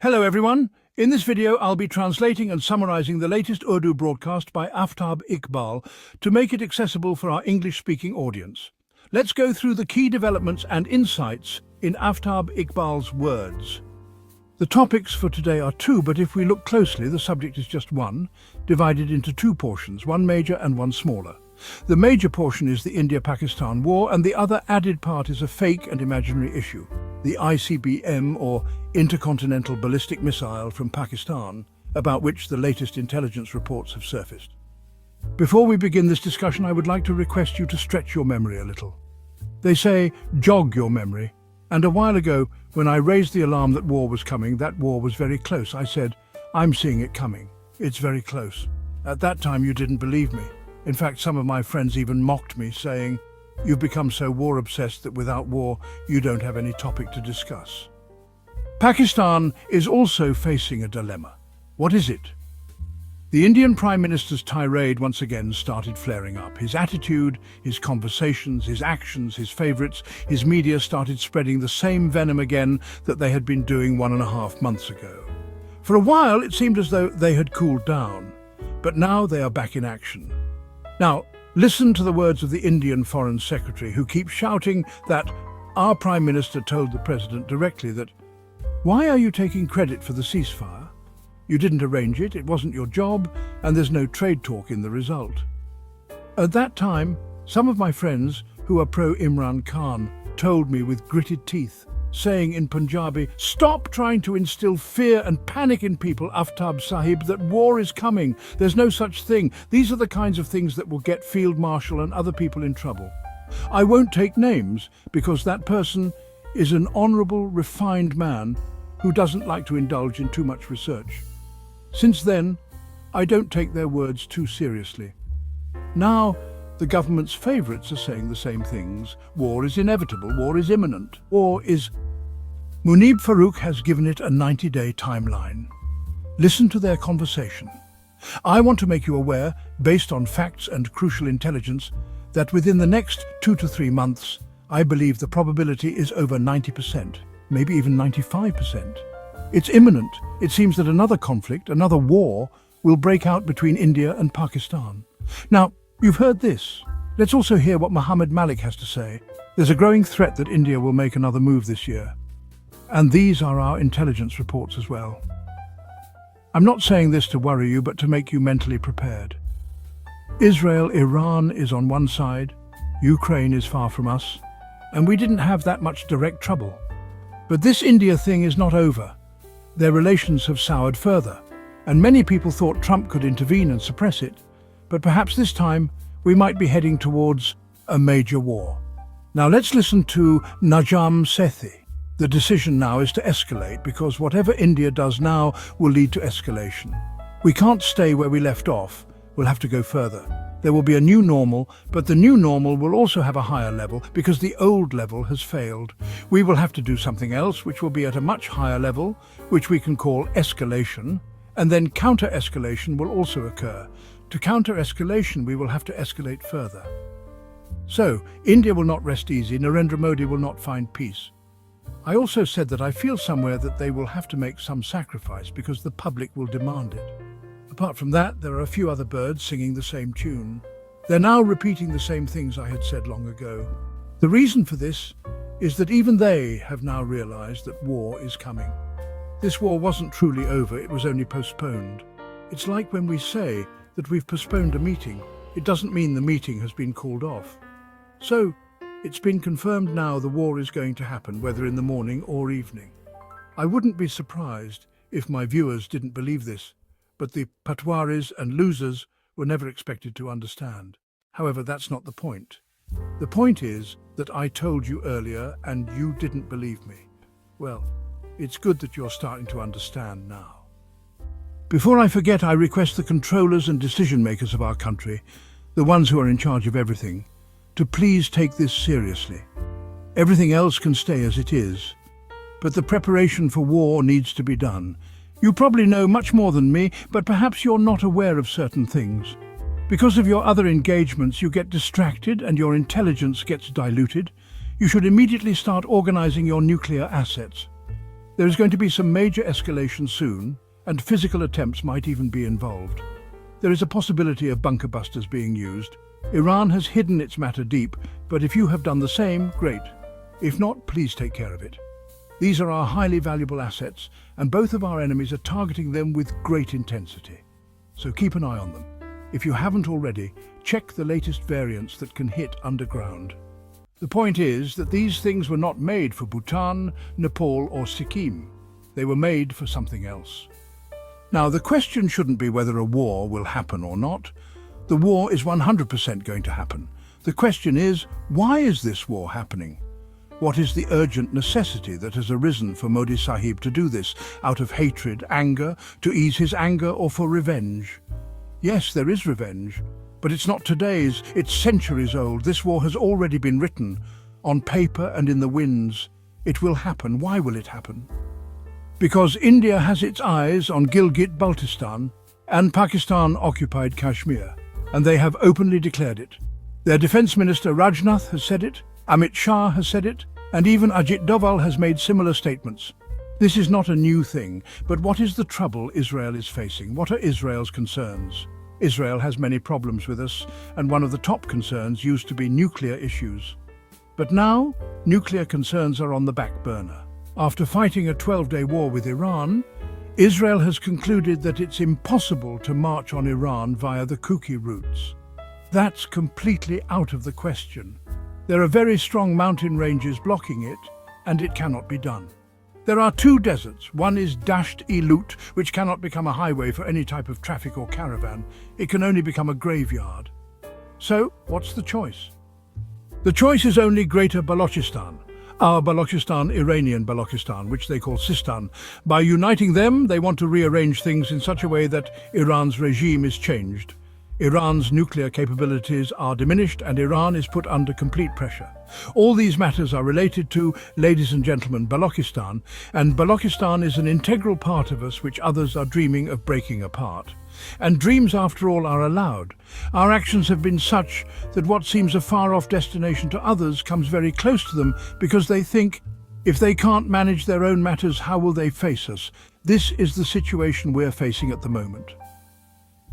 Hello everyone. In this video I'll be translating and summarizing the latest Urdu broadcast by Aftab Iqbal to make it accessible for our English-speaking audience. Let's go through the key developments and insights in Aftab Iqbal's words. The topics for today are two, but if we look closely, the subject is just one, divided into two portions, one major and one smaller. The major portion is the India-Pakistan war, and the other added part is a fake and imaginary issue, the ICBM, or Intercontinental Ballistic Missile from Pakistan, about which the latest intelligence reports have surfaced. Before we begin this discussion, I would like to request you to stretch your memory a little. They say, jog your memory. And a while ago, when I raised the alarm that war was coming, that war was very close. I said, I'm seeing it coming. It's very close. At that time, you didn't believe me. In fact, some of my friends even mocked me, saying, you've become so war-obsessed that without war, you don't have any topic to discuss. Pakistan is also facing a dilemma. What is it? The Indian Prime Minister's tirade once again started flaring up. His attitude, his conversations, his actions, his favourites, his media started spreading the same venom again that they had been doing 1.5 months ago. For a while, it seemed as though they had cooled down, but now they are back in action. Now, listen to the words of the Indian Foreign Secretary, who keeps shouting that our Prime Minister told the President directly that, why are you taking credit for the ceasefire? You didn't arrange it, it wasn't your job, and there's no trade talk in the result. At that time, some of my friends who are pro-Imran Khan told me with gritted teeth, saying in Punjabi, stop trying to instill fear and panic in people, Aftab Sahib, that war is coming. There's no such thing. These are the kinds of things that will get Field Marshal and other people in trouble. I won't take names because that person is an honourable, refined man who doesn't like to indulge in too much research. Since then, I don't take their words too seriously. Now, the government's favourites are saying the same things. War is inevitable, war is imminent, war is... Moeed Farouk has given it a 90-day timeline. Listen to their conversation. I want to make you aware, based on facts and crucial intelligence, that within the next 2 to 3 months, I believe the probability is over 90%, maybe even 95%. It's imminent. It seems that another conflict, another war, will break out between India and Pakistan. Now, you've heard this. Let's also hear what Mohammed Malik has to say. There's a growing threat that India will make another move this year. And these are our intelligence reports as well. I'm not saying this to worry you, but to make you mentally prepared. Israel, Iran is on one side, Ukraine is far from us, and we didn't have that much direct trouble. But this India thing is not over. Their relations have soured further, and many people thought Trump could intervene and suppress it. But perhaps this time, we might be heading towards a major war. Now let's listen to Najam Sethi. The decision now is to escalate because whatever India does now will lead to escalation. We can't stay where we left off. We'll have to go further. There will be a new normal, but the new normal will also have a higher level because the old level has failed. We will have to do something else, which will be at a much higher level, which we can call escalation, and then counter-escalation will also occur. To counter-escalation, we will have to escalate further. So, India will not rest easy, Narendra Modi will not find peace. I also said that I feel somewhere that they will have to make some sacrifice because the public will demand it. Apart from that, there are a few other birds singing the same tune. They're now repeating the same things I had said long ago. The reason for this is that even they have now realized that war is coming. This war wasn't truly over, it was only postponed. It's like when we say that we've postponed a meeting, it doesn't mean the meeting has been called off. So, it's been confirmed now the war is going to happen, whether in the morning or evening. I wouldn't be surprised if my viewers didn't believe this, but the patwaris and losers were never expected to understand. However, that's not the point. The point is that I told you earlier and you didn't believe me. Well, it's good that you're starting to understand now. Before I forget, I request the controllers and decision makers of our country, the ones who are in charge of everything, to please take this seriously. Everything else can stay as it is, but the preparation for war needs to be done. You probably know much more than me, but perhaps you're not aware of certain things. Because of your other engagements, you get distracted and your intelligence gets diluted. You should immediately start organizing your nuclear assets. There is going to be some major escalation soon, and physical attempts might even be involved. There is a possibility of bunker busters being used. Iran has hidden its matter deep, but if you have done the same, great. If not, please take care of it. These are our highly valuable assets, and both of our enemies are targeting them with great intensity. So keep an eye on them. If you haven't already, check the latest variants that can hit underground. The point is that these things were not made for Bhutan, Nepal or Sikkim. They were made for something else. Now, the question shouldn't be whether a war will happen or not. The war is 100% going to happen. The question is, why is this war happening? What is the urgent necessity that has arisen for Modi Sahib to do this, out of hatred, anger, to ease his anger, or for revenge? Yes, there is revenge, but it's not today's, it's centuries old. This war has already been written, on paper and in the winds. It will happen. Why will it happen? Because India has its eyes on Gilgit-Baltistan and Pakistan-occupied Kashmir, and they have openly declared it. Their Defence Minister Rajnath has said it, Amit Shah has said it, and even Ajit Doval has made similar statements. This is not a new thing, but what is the trouble Israel is facing? What are Israel's concerns? Israel has many problems with us, and one of the top concerns used to be nuclear issues. But now, nuclear concerns are on the back burner. After fighting a 12-day war with Iran, Israel has concluded that it's impossible to march on Iran via the Kuki routes. That's completely out of the question. There are very strong mountain ranges blocking it, and it cannot be done. There are two deserts. One is Dasht-e-Lut, which cannot become a highway for any type of traffic or caravan. It can only become a graveyard. So, what's the choice? The choice is only Greater Balochistan, our Balochistan, Iranian Balochistan, which they call Sistan. By uniting them, they want to rearrange things in such a way that Iran's regime is changed. Iran's nuclear capabilities are diminished and Iran is put under complete pressure. All these matters are related to, ladies and gentlemen, Balochistan, and Balochistan is an integral part of us which others are dreaming of breaking apart. And dreams, after all, are allowed. Our actions have been such that what seems a far-off destination to others comes very close to them because they think, if they can't manage their own matters, how will they face us? This is the situation we're facing at the moment.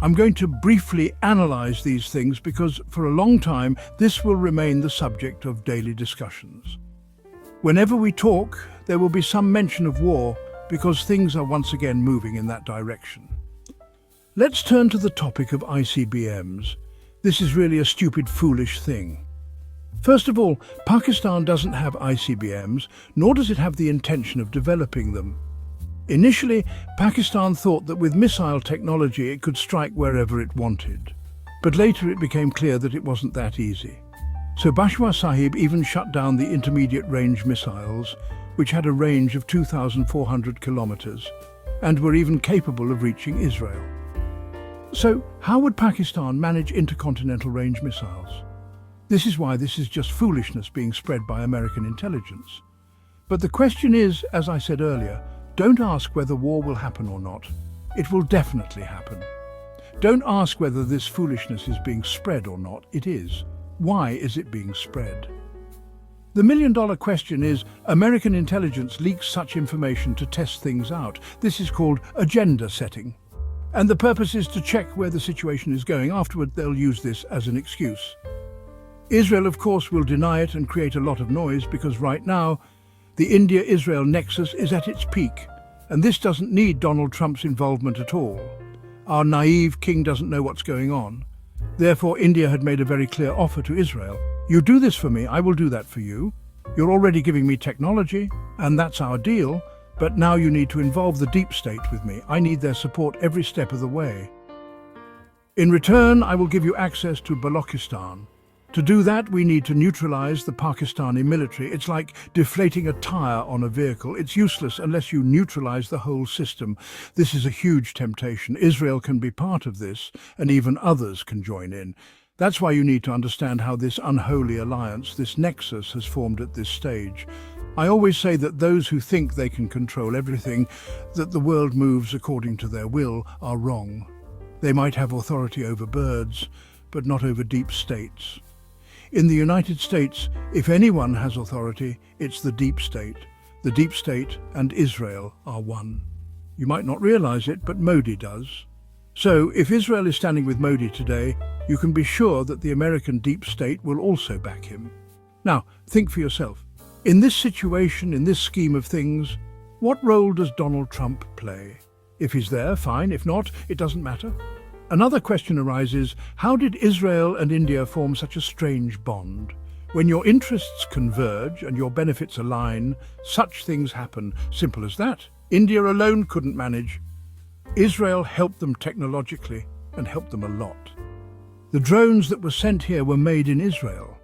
I'm going to briefly analyze these things because for a long time this will remain the subject of daily discussions. Whenever we talk, there will be some mention of war because things are once again moving in that direction. Let's turn to the topic of ICBMs. This is really a stupid, foolish thing. First of all, Pakistan doesn't have ICBMs, nor does it have the intention of developing them. Initially, Pakistan thought that with missile technology it could strike wherever it wanted. But later it became clear that it wasn't that easy. So Bashwa Sahib even shut down the intermediate range missiles, which had a range of 2,400 kilometers, and were even capable of reaching Israel. So how would Pakistan manage intercontinental range missiles? This is why this is just foolishness being spread by American intelligence. But the question is, as I said earlier, don't ask whether war will happen or not. It will definitely happen. Don't ask whether this foolishness is being spread or not. It is. Why is it being spread? The million-dollar question is, American intelligence leaks such information to test things out. This is called agenda setting. And the purpose is to check where the situation is going. Afterward, they'll use this as an excuse. Israel, of course, will deny it and create a lot of noise because right now, the India-Israel nexus is at its peak, and this doesn't need Donald Trump's involvement at all. Our naive king doesn't know what's going on. Therefore, India had made a very clear offer to Israel. You do this for me, I will do that for you. You're already giving me technology, and that's our deal, but now you need to involve the deep state with me. I need their support every step of the way. In return, I will give you access to Balochistan. To do that, we need to neutralize the Pakistani military. It's like deflating a tire on a vehicle. It's useless unless you neutralize the whole system. This is a huge temptation. Israel can be part of this, and even others can join in. That's why you need to understand how this unholy alliance, this nexus, has formed at this stage. I always say that those who think they can control everything, that the world moves according to their will, are wrong. They might have authority over birds, but not over deep states. In the United States, if anyone has authority, it's the deep state. The deep state and Israel are one. You might not realize it, but Moeed does. So, if Israel is standing with Moeed today, you can be sure that the American deep state will also back him. Now, think for yourself. In this situation, in this scheme of things, what role does Donald Trump play? If he's there, fine. If not, it doesn't matter. Another question arises, how did Israel and India form such a strange bond? When your interests converge and your benefits align, such things happen. Simple as that. India alone couldn't manage. Israel helped them technologically and helped them a lot. The drones that were sent here were made in Israel.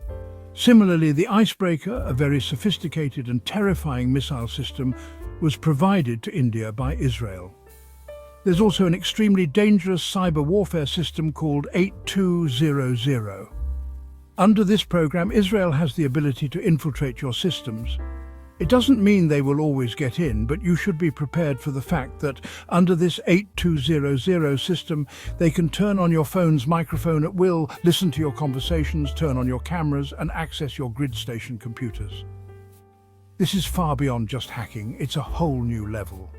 Similarly, the Icebreaker, a very sophisticated and terrifying missile system, was provided to India by Israel. There's also an extremely dangerous cyber warfare system called 8200. Under this program, Israel has the ability to infiltrate your systems. It doesn't mean they will always get in, but you should be prepared for the fact that under this 8200 system, they can turn on your phone's microphone at will, listen to your conversations, turn on your cameras, and access your grid station computers. This is far beyond just hacking, it's a whole new level.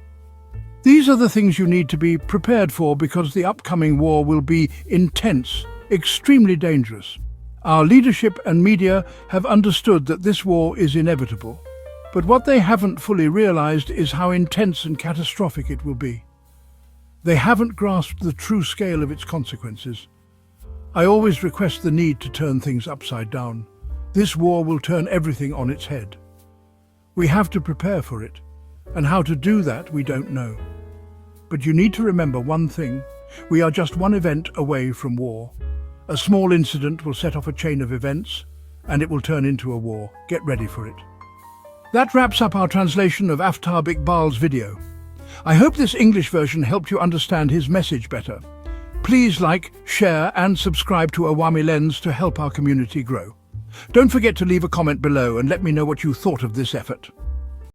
These are the things you need to be prepared for because the upcoming war will be intense, extremely dangerous. Our leadership and media have understood that this war is inevitable. But what they haven't fully realized is how intense and catastrophic it will be. They haven't grasped the true scale of its consequences. I always request the need to turn things upside down. This war will turn everything on its head. We have to prepare for it, and how to do that we don't know. But you need to remember one thing. We are just one event away from war. A small incident will set off a chain of events, and it will turn into a war. Get ready for it. That wraps up our translation of Aftab Iqbal's video. I hope this English version helped you understand his message better. Please like, share and subscribe to Awami Lens to help our community grow. Don't forget to leave a comment below and let me know what you thought of this effort.